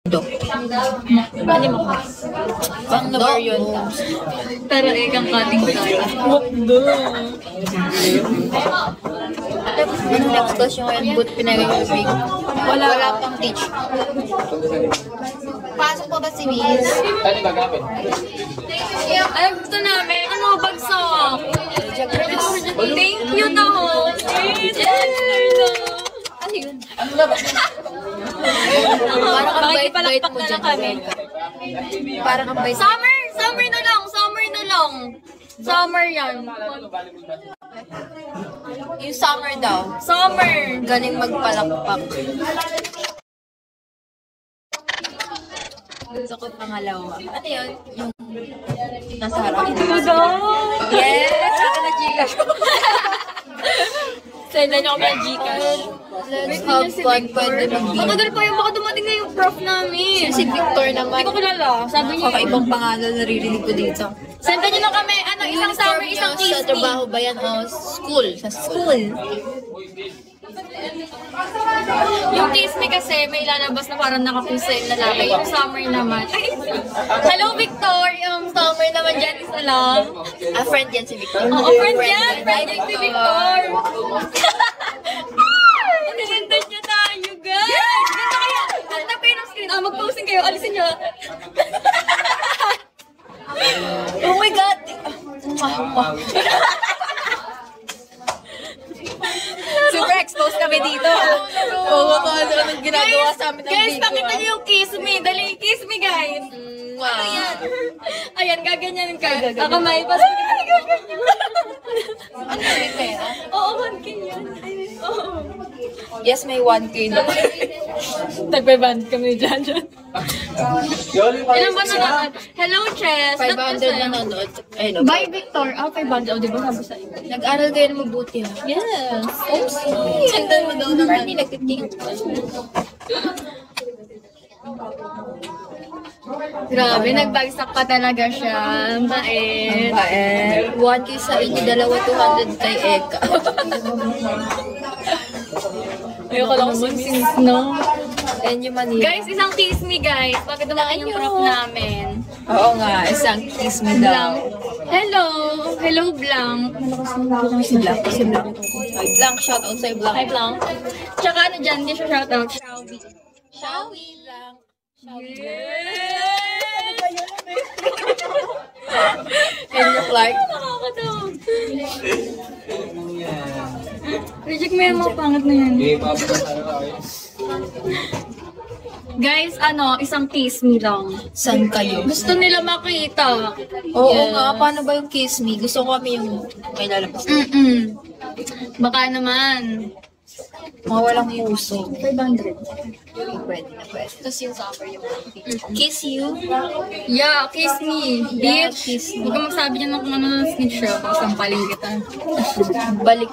Ano mo ka? Pang number yun. Pero ikang kating tayo. Tapos, next class yung ngayon, boot pinag-ibig. Wala pang teach. Pasok po ba si Miss? Ay, gusto namin. Ano, bagsak? Thank you daw. Ano yun? Ano na ba? Parang ang bait-bait mo dyan. Parang ang bait. Summer! Summer na lang! Summer na lang! Summer yan. Yung summer daw. Summer! Galing magpalakpak. Gusto ko pangalawa. Ano yun? Yung nasa harap. Yes! Ito na Gcash. Senda niyo kami ng Gcash. Let's have fun. Pwede mag-video. Matagal pa yung baka dumating na yung prof namin. Si Victor naman. Hindi ko kilala. Sabi niya. Kakaibang pangalan naririnig ko dito. Senda niyo na kami. Ano, isang summer, isang Sa Disney. trabaho ba yan o school? Sa school. Yung Disney kasi may lalabas na parang nakakusay na lalaki. Yung summer naman. Ay, hello Victor! Yung summer naman dyan, isa lang. Friend yan si Victor. Oo, friend yan! Friend yan si Victor! Nilindad niya tayo, guys! Ganda kaya! Ganda pa yun ang screen. Mag-posing kayo. Alisin niyo. Oh my God! Super exposed kami dito. Oo, anong ginagawa sa amin ng Guys, video. pakita niyo yung kiss me. Dali, kiss me, guys. Wow. Ayan, gaganyan ka. Kamay, pasok ka. Gaganyan. Ano yung pera? Oo, 1K yan. Oo. Yes, may 1K na. Tagbe-band kami dyan. Ilan ba nanonood? Hello, Chess. 500 na nanonood. Ay, no. Bye, Victor. 500. O, di ba sabi sa'yo? Nag-aral kayo na mabuti, ha? Yes. Oops. Sandan mo daw ng hindi nagtiting. Grabe, nagbagsak pa talaga siya. Ang bait. Bae. 1K sa inyo, dalawa 200 kay Eka. Ayoko lang sis, no? And yung Manila. Guys, isang kiss me, guys. Bakit dumating yung prof namin? Oo nga, isang kiss me daw. Blank. Hello. Hello, Blank. Si Blanc. Si Blanc. Ay, Blanc, shoutout sa'yo, Blanc. Hi, Blank. Tsaka ano dyan, hindi siya shoutout. Shawi. Shawi, Blanc. Yes! And yung Clark. Nakakatawa. Reject mo yan, mga pangat na yan. Guys, ano, isang kiss me lang. Saan kayo? Gusto nila makita. Oo Yes. nga, paano ba yung kiss me? Gusto ko kami yung may lalabas. Baka naman. Mga walang puso. 500. Pwede na pwede. Tapos yung summer yung kiss you. Yeah, kiss me, Yeah, bitch. kiss me. Huwag ka magsabi niya ng kung ano ng snitch siya. Sampalin kita. Balik.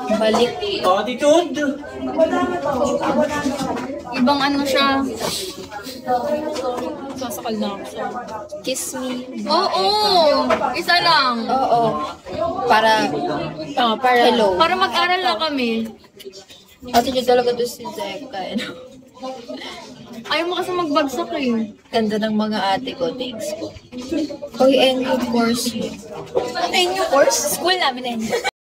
Attitude! Ibang ano siya. Sasakal na ako. Kiss me. Oo! Isa lang. Oo. Para hello. Para mag-aral na kami. Ate nyo talaga doon si Zeka. Ayaw mo kasi magbagsak eh. Ganda ng mga ate ko. Thanks po. Hoy, NU course. NU course? School namin NU.